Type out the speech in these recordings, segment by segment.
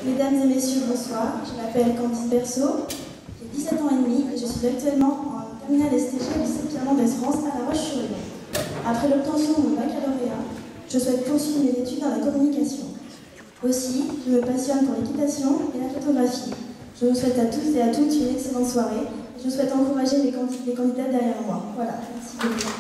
Mesdames et messieurs, bonsoir. Je m'appelle Candice Berceau, j'ai 17 ans et demi et je suis actuellement en terminale STG au lycée Pierre Mendès France à La Roche-sur-Yon. Après l'obtention de mon baccalauréat, je souhaite poursuivre mes études dans la communication. Aussi, je me passionne pour l'équitation et la photographie. Je vous souhaite à tous et à toutes une excellente soirée et je souhaite encourager les candidats derrière moi. Voilà, merci beaucoup.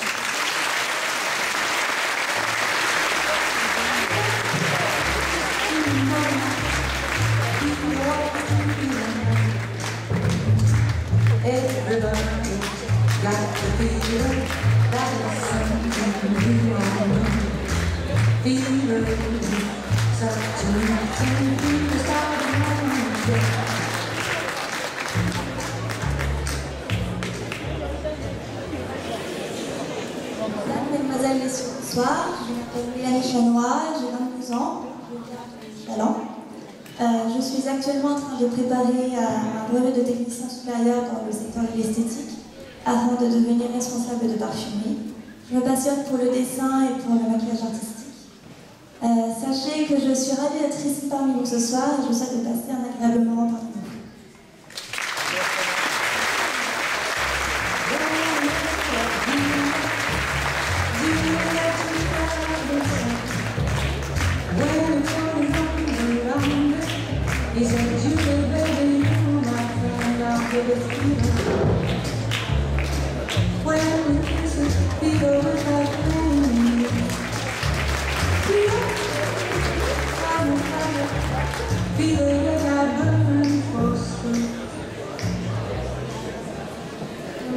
Mesdemoiselles, messieurs, bonsoir. Je m'appelle Mélanie Chanois, j'ai 22 ans, j'ai talent. Je suis actuellement en train de préparer un brevet de technicien supérieur dans le secteur de l'esthétique afin de devenir responsable de parfumerie. Je me passionne pour le dessin et pour le maquillage artistique. Sachez que je suis ravie d'être ici parmi vous ce soir et je vous souhaite de passer un agréable moment parmi vous.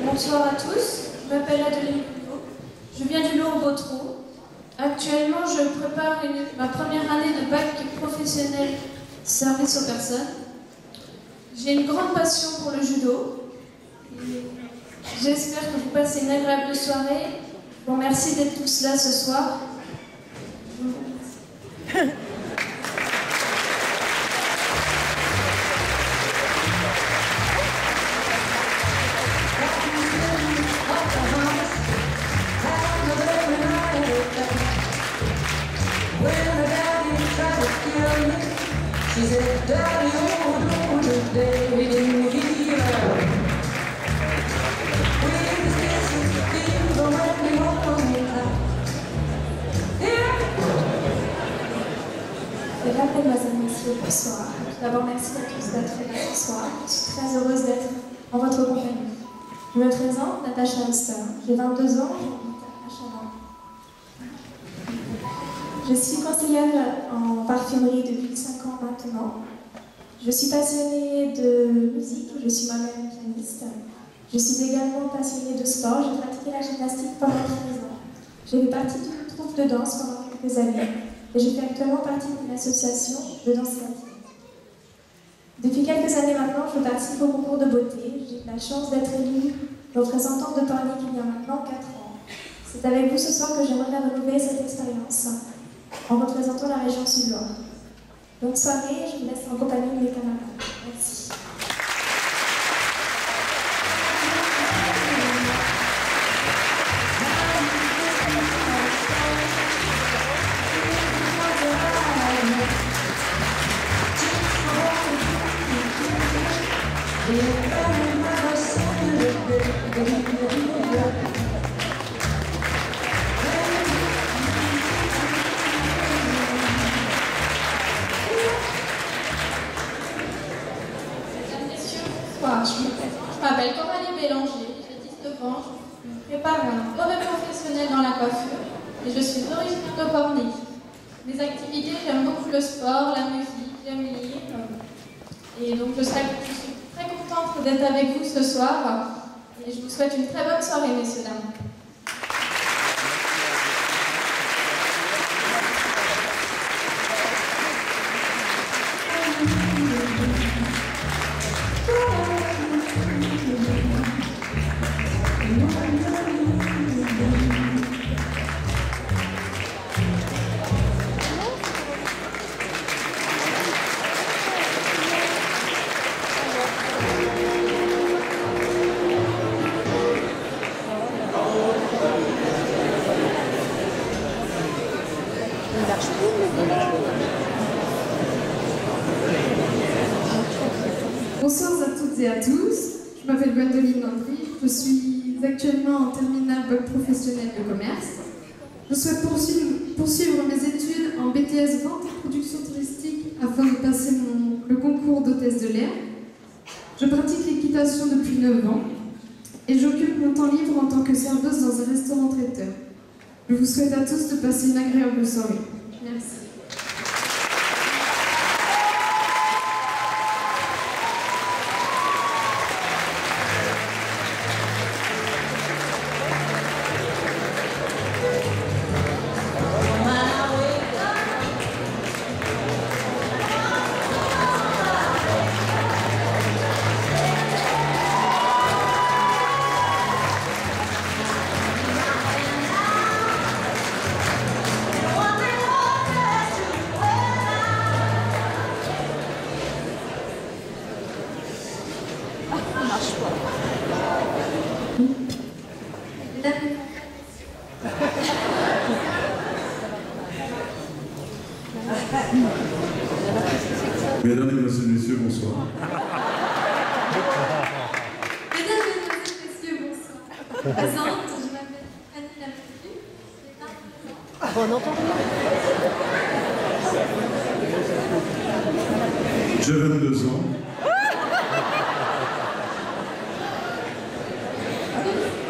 Bonsoir à tous, je m'appelle Adeline Couillot, je viens du Lot-en-Beautrou. Actuellement, je prépare ma première année de bac professionnel service aux personnes. J'ai une grande passion pour le judo. J'espère que vous passez une agréable soirée. Je vous remercie d'être tous là ce soir. Mesdemoiselles, messieurs, bonsoir. Tout d'abord, merci à tous d'être là ce soir. Je suis très heureuse d'être en votre compagnie. Je me présente, Natacha Lister. J'ai 22 ans, j'habite à Chaland. Je suis conseillère en parfumerie depuis 5 ans maintenant. Je suis passionnée de musique, je suis moi-même pianiste. Je suis également passionnée de sport, j'ai pratiqué la gymnastique pendant 13 ans. J'ai fait partie d'une troupe de danse pendant quelques années. Et je fais actuellement partie d'une association de danse latine. Depuis quelques années maintenant, je participe au concours de beauté. J'ai eu la chance d'être élue représentante de Pornic il y a maintenant 4 ans. C'est avec vous ce soir que j'aimerais renouveler cette expérience en représentant la région Sud-Loire. Bonne soirée, je vous laisse en compagnie de mes camarades. Merci. Je m'appelle Coralie Bélanger, j'ai 19 ans, je prépare un brevet professionnel dans la coiffure et je suis originaire de Pornic. Mes activités, j'aime beaucoup le sport, la musique, j'aime lire. Et donc je suis très contente d'être avec vous ce soir et je vous souhaite une très bonne soirée, messieurs, dames. Il marche plus, Bonsoir à toutes et à tous, je m'appelle Gwendoline Landry, je suis actuellement en terminale bac professionnel de commerce. Je souhaite poursuivre mes études en BTS Vente et Production Touristique afin de passer le concours d'hôtesse de l'air. Je pratique l'équitation depuis 9 ans et j'occupe mon temps libre en tant que serveuse dans un restaurant traiteur. Je vous souhaite à tous de passer une agréable soirée. Merci. Mesdames, Mesdemoiselles, Messieurs, bonsoir. Mesdames, Mesdemoiselles, Messieurs, bonsoir. Présente, je m'appelle Annie Lamatue, j'ai 22 ans. On entend rien. J'ai 22 ans.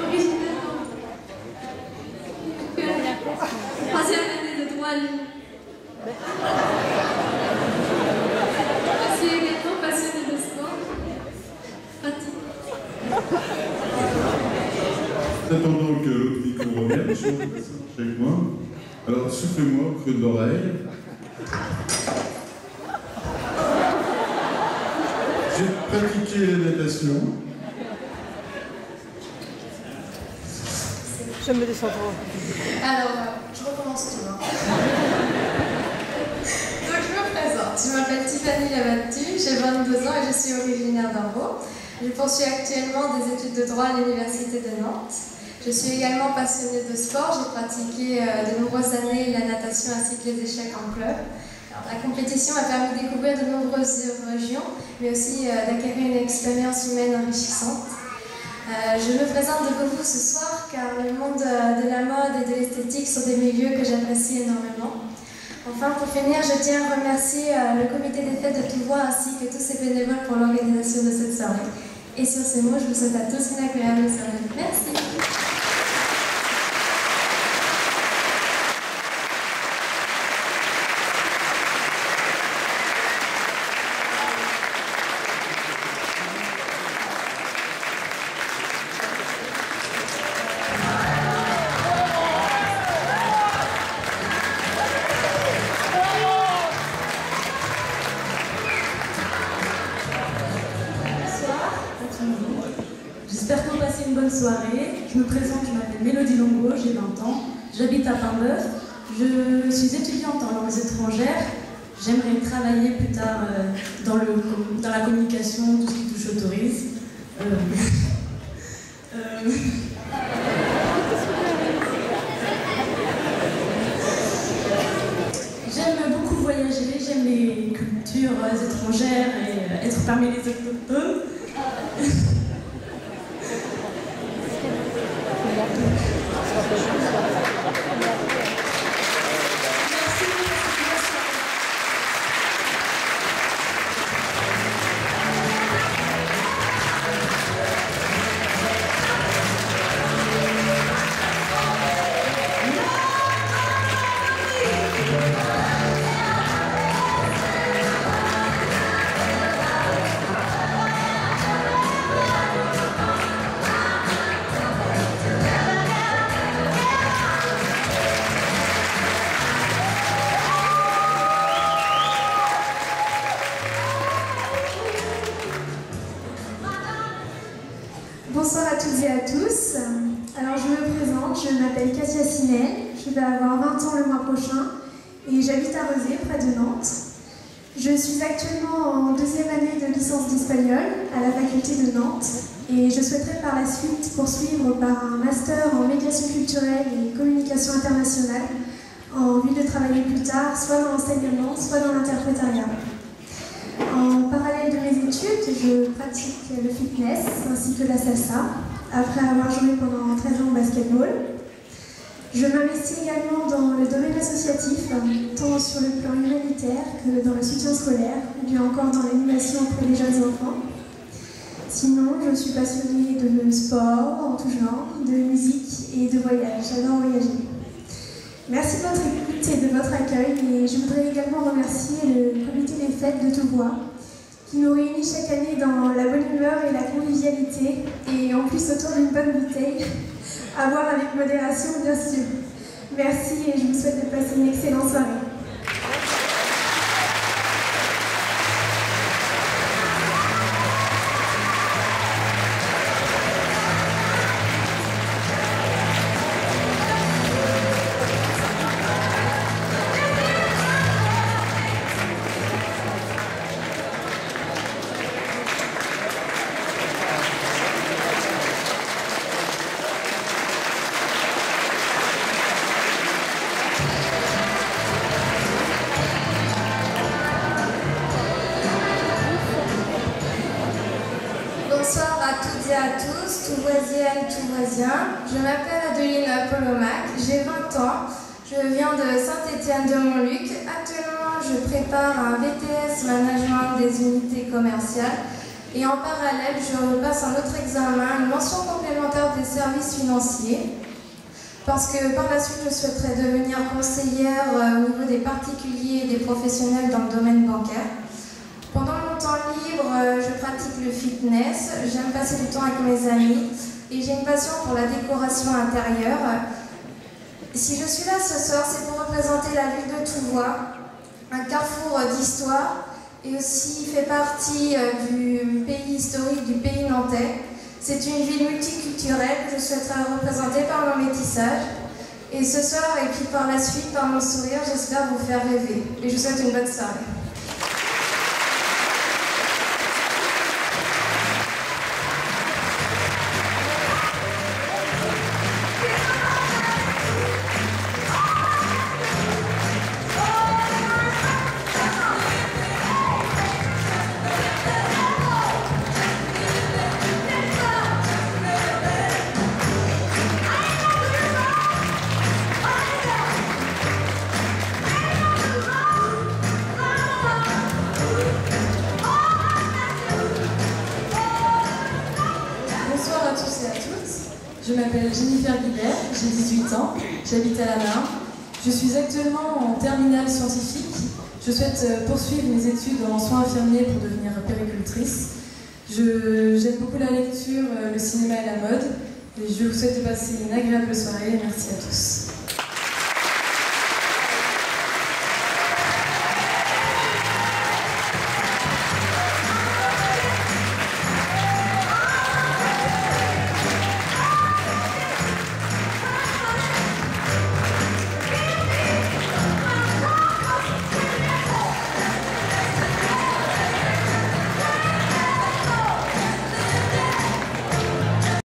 Originaire. Troisième année de droit à Lyon. Je suis également passionnée de sport. Pratique. Attendant que l'autre micro revienne, je suis avec moi. Alors, soufflez-moi au creux de l'oreille. J'ai pratiqué la natation. Je me descends trop. Alors, je recommence tout. Donc, je me présente. Je m'appelle Tiffany Lamatue, j'ai 22 ans et je suis originaire d'Arvaux. Je poursuis actuellement des études de droit à l'Université de Nantes. Je suis également passionnée de sport. J'ai pratiqué de nombreuses années la natation ainsi que les échecs en club. Alors, la compétition m'a permis de découvrir de nombreuses régions, mais aussi d'acquérir une expérience humaine enrichissante. Je me présente devant vous ce soir car le monde de la mode et de l'esthétique sont des milieux que j'apprécie énormément. Enfin, pour finir, je tiens à remercier le comité des fêtes de Touvois ainsi que tous ces bénévoles pour l'organisation de cette soirée. Et sur ces mots, je vous souhaite à tous une agréable soirée. Merci. J'espère que vous passez une bonne soirée. Je me présente, je m'appelle Mélodie Longo, j'ai 20 ans. J'habite à Paimboeuf. Je suis étudiante en langues étrangères. J'aimerais travailler plus tard dans la communication, tout ce qui touche au tourisme. J'aime beaucoup voyager, j'aime les cultures étrangères et être parmi les autochtones. Bonsoir à toutes et à tous. Alors je me présente, je m'appelle Katia Sinel, je vais avoir 20 ans le mois prochain et j'habite à Rezé, près de Nantes. Je suis actuellement en deuxième année de licence d'espagnol à la faculté de Nantes et je souhaiterais par la suite poursuivre par un master en médiation culturelle et communication internationale en vue de travailler plus tard soit dans l'enseignement, soit dans l'interprétariat. En parallèle de mes études, je pratique le fitness ainsi que la salsa, après avoir joué pendant 13 ans au basketball. Je m'investis également dans le domaine associatif, tant sur le plan humanitaire que dans le soutien scolaire, ou bien encore dans l'animation auprès des jeunes enfants. Sinon, je suis passionnée de sport en tout genre, de musique et de voyage. J'adore voyager. Merci de votre écoute et de votre accueil, et je voudrais également remercier le comité des fêtes de Touvois, qui nous réunit chaque année dans la bonne humeur et la convivialité, et en plus autour d'une bonne bouteille, à boire avec modération bien sûr. Merci et je vous souhaite de passer une excellente soirée. Bonsoir à toutes et à tous, Touvoisiennes, Touvoisiens. Je m'appelle Adeline Polomac, j'ai 20 ans, je viens de Saint-Étienne-de-Montluc. Actuellement, je prépare un BTS Management des unités commerciales et en parallèle, je repasse un autre examen, une mention complémentaire des services financiers, parce que par la suite, je souhaiterais devenir conseillère au niveau des particuliers et des professionnels dans le domaine bancaire. Pendant mon temps libre, je pratique le fitness, j'aime passer du temps avec mes amis et j'ai une passion pour la décoration intérieure. Si je suis là ce soir, c'est pour représenter la ville de Touvois, un carrefour d'histoire et aussi fait partie du pays historique du pays nantais. C'est une ville multiculturelle que je souhaiterais représenter par mon métissage. Et ce soir, et puis par la suite, par mon sourire, j'espère vous faire rêver. Et je vous souhaite une bonne soirée. Je m'appelle Jennifer Guibert, j'ai 18 ans, j'habite à la Marne. Je suis actuellement en terminale scientifique. Je souhaite poursuivre mes études en soins infirmiers pour devenir puéricultrice. J'aime beaucoup la lecture, le cinéma et la mode. Et je vous souhaite de passer une agréable soirée. Merci à tous.